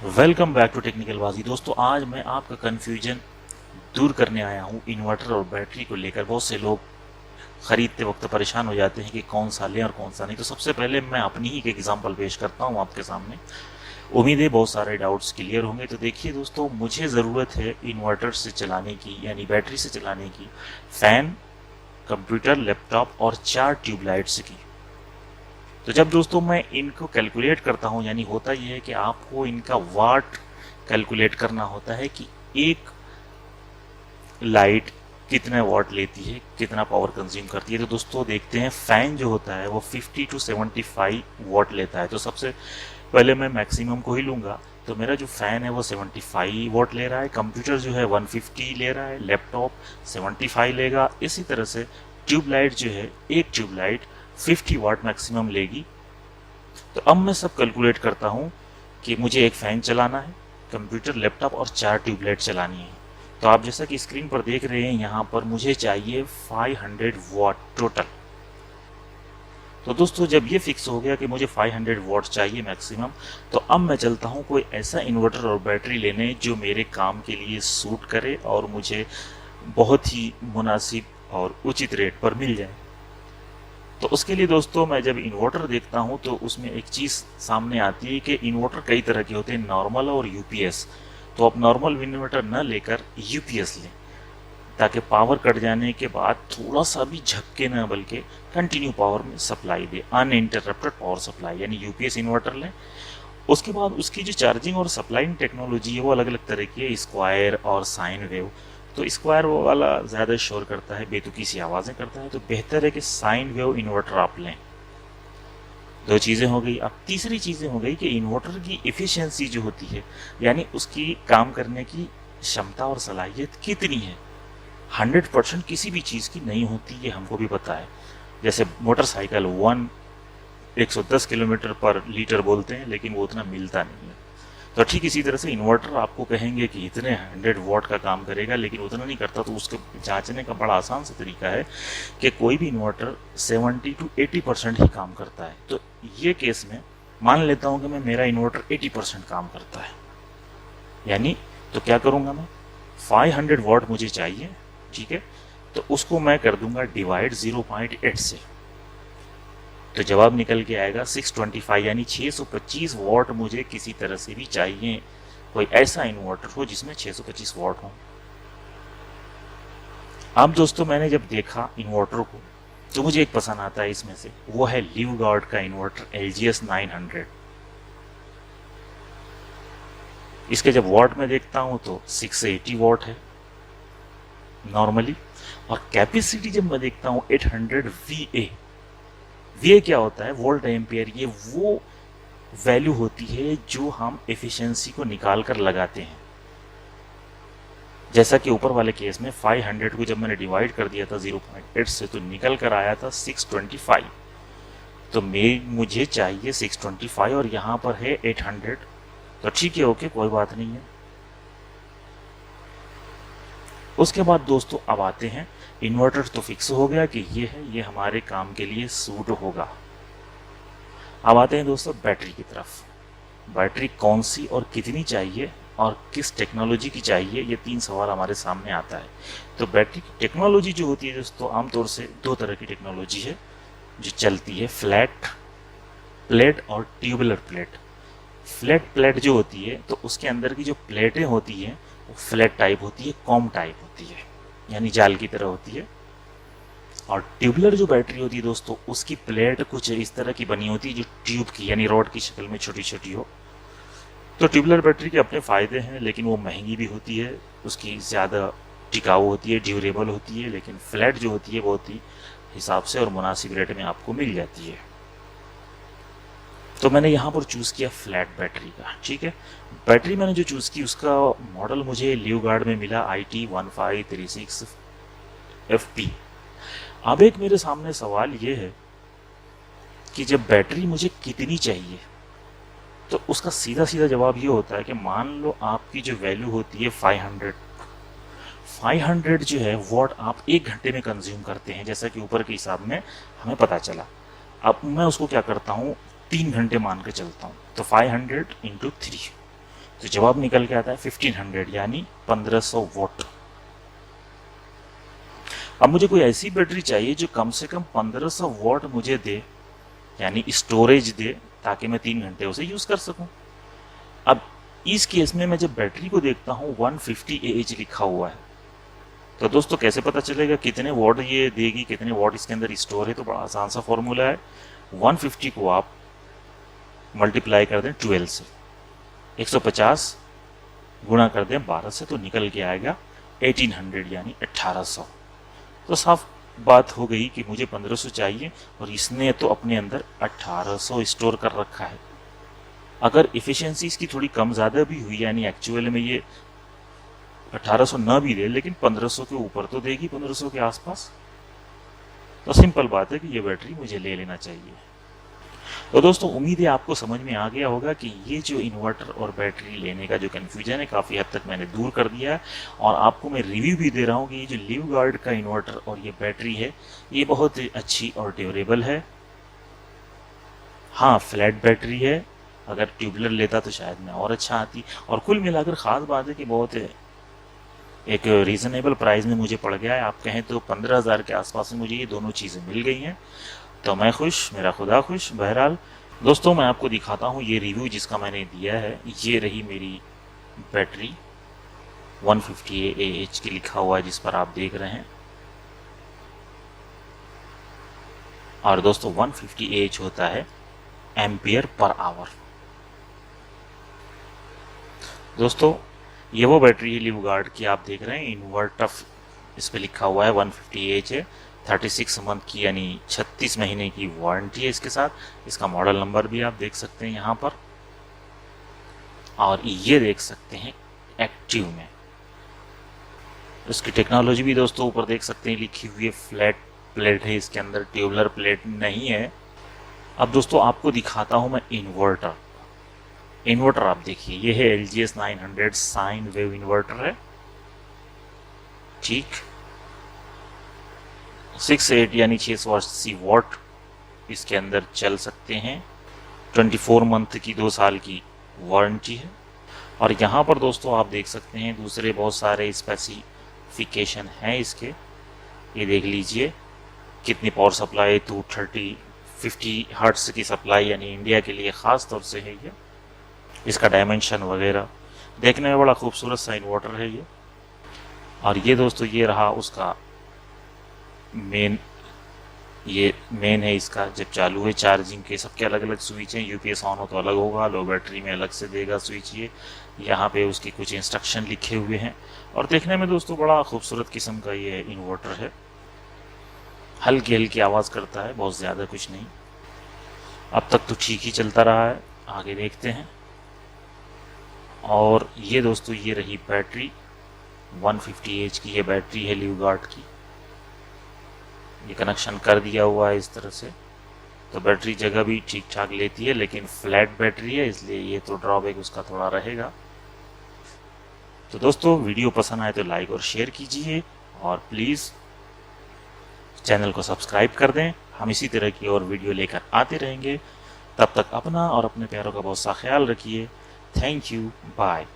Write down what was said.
Welcome back to technical बाजी। दोस्तों, आज मैं आपका कन्फ्यूजन दूर करने आया हूँ इन्वर्टर और बैटरी को लेकर। बहुत से लोग खरीदते वक्त परेशान हो जाते हैं कि कौन सा लें और कौन सा नहीं। तो सबसे पहले मैं अपनी ही एक एग्जांपल पेश करता हूँ आपके सामने। उम्मीद है बहुत सारे डाउट्स क्लियर होंगे। तो देखिए दोस्तों, मुझे ज़रूरत है इन्वर्टर से चलाने की यानी बैटरी से चलाने की फ़ैन, कंप्यूटर, लैपटॉप और 4 ट्यूबलाइट्स की। तो जब दोस्तों मैं इनको कैलकुलेट करता हूँ, यानी होता यह है कि आपको इनका वाट कैलकुलेट करना होता है कि एक लाइट कितने वाट लेती है, कितना पावर कंज्यूम करती है। तो दोस्तों देखते हैं, फैन जो होता है वो 50 टू 75 वाट लेता है। तो सबसे पहले मैं मैक्सिमम को ही लूंगा। तो मेरा जो फैन है वो 75 वाट ले रहा है, कंप्यूटर जो है 150 ले रहा है, लैपटॉप 75 लेगा। इसी तरह से ट्यूबलाइट जो है, एक ट्यूबलाइट 50 वाट मैक्सिमम लेगी। तो अब मैं सब कैलकुलेट करता हूँ कि मुझे एक फ़ैन चलाना है, कंप्यूटर, लैपटॉप और 4 ट्यूबलाइट चलानी है। तो आप जैसा कि स्क्रीन पर देख रहे हैं, यहाँ पर मुझे चाहिए 500 वाट टोटल। तो दोस्तों जब ये फिक्स हो गया कि मुझे 500 वाट चाहिए मैक्सिमम, तो अब मैं चलता हूँ कोई ऐसा इन्वर्टर और बैटरी लेने जो मेरे काम के लिए सूट करे और मुझे बहुत ही मुनासिब और उचित रेट पर मिल जाए। तो उसके लिए दोस्तों मैं जब इन्वर्टर देखता हूँ तो उसमें एक चीज़ सामने आती है कि इन्वर्टर कई तरह के होते हैं, नॉर्मल और यूपीएस। तो आप नॉर्मल इन्वर्टर न लेकर यूपीएस लें, ताकि पावर कट जाने के बाद थोड़ा सा भी झपके न, बल्कि कंटिन्यू पावर में सप्लाई दे, अनइंटरप्टेड पावर सप्लाई, यानी यूपीएस इन्वर्टर लें। उसके बाद उसकी जो चार्जिंग और सप्लाइंग टेक्नोलॉजी है वो अलग अलग तरह की है, स्क्वायर और साइन वेव। तो स्क्वायर वाला ज़्यादा शोर करता है, बेतुकी सी आवाज़ें करता है। तो बेहतर है कि साइन वेव इन्वर्टर आप लें। दो चीज़ें हो गई। अब तीसरी चीज़ें हो गई कि इन्वर्टर की इफ़िशियंसी जो होती है, यानी उसकी काम करने की क्षमता और सलाहियत कितनी है। 100% किसी भी चीज़ की नहीं होती, ये हमको भी पता है। जैसे मोटरसाइकिल 110 किलोमीटर पर लीटर बोलते हैं, लेकिन वो उतना मिलता नहीं है। तो ठीक इसी तरह से इन्वर्टर आपको कहेंगे कि इतने 100 वाट का काम करेगा, लेकिन उतना नहीं करता। तो उसको जांचने का बड़ा आसान सा तरीका है कि कोई भी इन्वर्टर 70 टू 80% ही काम करता है। तो ये केस में मान लेता हूँ कि मेरा इन्वर्टर 80% काम करता है, यानी तो क्या करूँगा मैं, 500 वाट मुझे चाहिए, ठीक है। तो उसको मैं कर दूंगा डिवाइड 0.8 से। तो जवाब निकल के आएगा 625, यानी 625 वाट मुझे किसी तरह से भी चाहिए। कोई ऐसा इन्वर्टर हो जिसमें 625 वाट हो। अब दोस्तों मैंने जब देखा इन्वर्टर को, तो मुझे एक पसंद आता है इसमें से, वो है लीवगार्ड का इन्वर्टर LGS 900। इसके जब वाट में देखता हूं तो 680 वाट है नॉर्मली, और कैपेसिटी जब मैं देखता हूं 800 VA। VA क्या होता है, वोल्ट एम्पियर। ये वो वैल्यू होती है जो हम एफिशिएंसी को निकाल कर लगाते हैं। जैसा कि ऊपर वाले केस में 500 को जब मैंने डिवाइड कर दिया था 0.8 से, तो निकल कर आया था 625। तो मुझे चाहिए 625 और यहाँ पर है 800। तो ठीक है, ओके, कोई बात नहीं है। उसके बाद दोस्तों अब आते हैं, इन्वर्टर तो फिक्स हो गया कि ये है, ये हमारे काम के लिए सूट होगा। अब आते हैं दोस्तों बैटरी की तरफ। बैटरी कौन सी और कितनी चाहिए और किस टेक्नोलॉजी की चाहिए, ये 3 सवाल हमारे सामने आता है। तो बैटरी की टेक्नोलॉजी जो होती है दोस्तों, आमतौर से 2 तरह की टेक्नोलॉजी है जो चलती है, फ्लैट प्लेट और ट्यूबुलर प्लेट। फ्लैट प्लेट जो होती है, तो उसके अंदर की जो प्लेटें होती हैं वो फ्लैट टाइप होती है, कॉम टाइप होती है, यानी जाल की तरह होती है। और ट्यूबुलर जो बैटरी होती है दोस्तों, उसकी प्लेट कुछ इस तरह की बनी होती है जो ट्यूब की, यानी रॉड की शक्ल में छोटी छोटी हो। तो ट्यूबुलर बैटरी के अपने फ़ायदे हैं, लेकिन वो महंगी भी होती है, उसकी ज़्यादा टिकाऊ होती है, ड्यूरेबल होती है। लेकिन फ्लैट जो होती है बहुत ही हिसाब से और मुनासिब रेट में आपको मिल जाती है। तो मैंने यहाँ पर चूज़ किया फ्लैट बैटरी का, ठीक है। बैटरी मैंने जो चूज़ की उसका मॉडल मुझे लीवगार्ड में मिला IT1536FP। अब एक मेरे सामने सवाल ये है कि जब बैटरी मुझे कितनी चाहिए, तो उसका सीधा सीधा जवाब ये होता है कि मान लो आपकी जो वैल्यू होती है 500 जो है वाट आप 1 घंटे में कंज्यूम करते हैं, जैसा कि ऊपर के हिसाब में हमें पता चला। अब मैं उसको क्या करता हूँ, 3 घंटे मान के चलता हूँ। तो 500 × 3, तो जवाब निकल के आता है 1500 यानी 1500 वोट। अब मुझे कोई ऐसी बैटरी चाहिए जो कम से कम 1500 वॉट मुझे दे, यानी स्टोरेज दे, ताकि मैं 3 घंटे उसे यूज कर सकूं। अब इस केस में मैं जब बैटरी को देखता हूं 150 AH लिखा हुआ है, तो दोस्तों कैसे पता चलेगा कितने वॉट ये देगी, कितने वॉट इसके अंदर स्टोर है? तो बड़ा आसान सा फॉर्मूला है। 150 को आप मल्टीप्लाई कर दें 12 से, 150 गुणा कर दें 12 से, तो निकल के आएगा 1800 यानी 1800। तो साफ बात हो गई कि मुझे 1500 चाहिए और इसने तो अपने अंदर 1800 स्टोर कर रखा है। अगर इफिशिएंसी इसकी थोड़ी कम ज़्यादा भी हुई, यानी एक्चुअल में ये 1800 न भी दे, लेकिन 1500 के ऊपर तो देगी, 1500 के आसपास। तो सिंपल बात है कि ये बैटरी मुझे ले लेना चाहिए। तो दोस्तों उम्मीद है आपको समझ में आ गया होगा कि ये जो इन्वर्टर और बैटरी लेने का जो कन्फ्यूजन है काफ़ी हद तक मैंने दूर कर दिया है, और आपको मैं रिव्यू भी दे रहा हूँ कि ये जो लिवगार्ड का इन्वर्टर और ये बैटरी है ये बहुत अच्छी और ड्यूरेबल है। हाँ, फ्लैट बैटरी है, अगर ट्यूबलर लेता तो शायद मैं और अच्छा आती। और कुल मिलाकर ख़ास बात है कि बहुत एक रीज़नेबल प्राइस में मुझे पड़ गया है। आप कहें तो 15,000 के आसपास में मुझे ये दोनों चीज़ें मिल गई हैं, तो मैं खुश, मेरा खुदा खुश। बहरहाल दोस्तों मैं आपको दिखाता हूँ ये रिव्यू जिसका मैंने दिया है। ये रही मेरी बैटरी 150 AH की लिखा हुआ है जिस पर आप देख रहे हैं। और दोस्तों 150 AH होता है एम्पियर पर आवर। दोस्तों ये वो बैटरी है लिवगार्ड की, आप देख रहे हैं इन्वर्टर, इस पे लिखा हुआ है 150 AH है। 36 मंथ की यानी 36 महीने की वारंटी है इसके साथ। इसका मॉडल नंबर भी आप देख सकते हैं यहाँ पर, और ये देख सकते हैं एक्टिव में। इसकी टेक्नोलॉजी भी दोस्तों ऊपर देख सकते हैं लिखी हुई है, फ्लैट प्लेट है इसके अंदर, ट्यूबलर प्लेट नहीं है। अब दोस्तों आपको दिखाता हूँ मैं इन्वर्टर। इन्वर्टर आप देखिए, ये है LGS 900 साइन वेव इन्वर्टर है, ठीक। 680 यानी 680 वॉट इसके अंदर चल सकते हैं। 24 मंथ की 2 साल की वारंटी है। और यहाँ पर दोस्तों आप देख सकते हैं दूसरे बहुत सारे स्पेसिफिकेशन हैं इसके। ये देख लीजिए कितनी पावर सप्लाई, 230-50 हर्ट्ज की सप्लाई, यानी इंडिया के लिए ख़ास तौर से है ये। इसका डायमेंशन वगैरह देखने में बड़ा खूबसूरत सा इन्वर्टर है ये। और ये दोस्तों ये रहा उसका मेन, ये मेन है इसका। जब चालू है चार्जिंग के सबके अलग अलग स्विच हैं। UPS ऑन हो तो अलग होगा, लो बैटरी में अलग से देगा स्विच। ये यहाँ पे उसकी कुछ इंस्ट्रक्शन लिखे हुए हैं। और देखने में दोस्तों बड़ा खूबसूरत किस्म का ये इन्वर्टर है। हल्की हल्की आवाज़ करता है, बहुत ज़्यादा कुछ नहीं। अब तक तो ठीक ही चलता रहा है, आगे देखते हैं। और ये दोस्तों ये रही बैटरी 150 AH की, ये बैटरी है लिवगार्ड की। ये कनेक्शन कर दिया हुआ है इस तरह से, तो बैटरी जगह भी ठीक ठाक लेती है, लेकिन फ्लैट बैटरी है इसलिए ये तो ड्रॉबैक उसका थोड़ा रहेगा। तो दोस्तों वीडियो पसंद आए तो लाइक और शेयर कीजिए, और प्लीज़ चैनल को सब्सक्राइब कर दें। हम इसी तरह की और वीडियो लेकर आते रहेंगे। तब तक अपना और अपने प्यारों का बहुत सा ख्याल रखिए। Thank you, bye.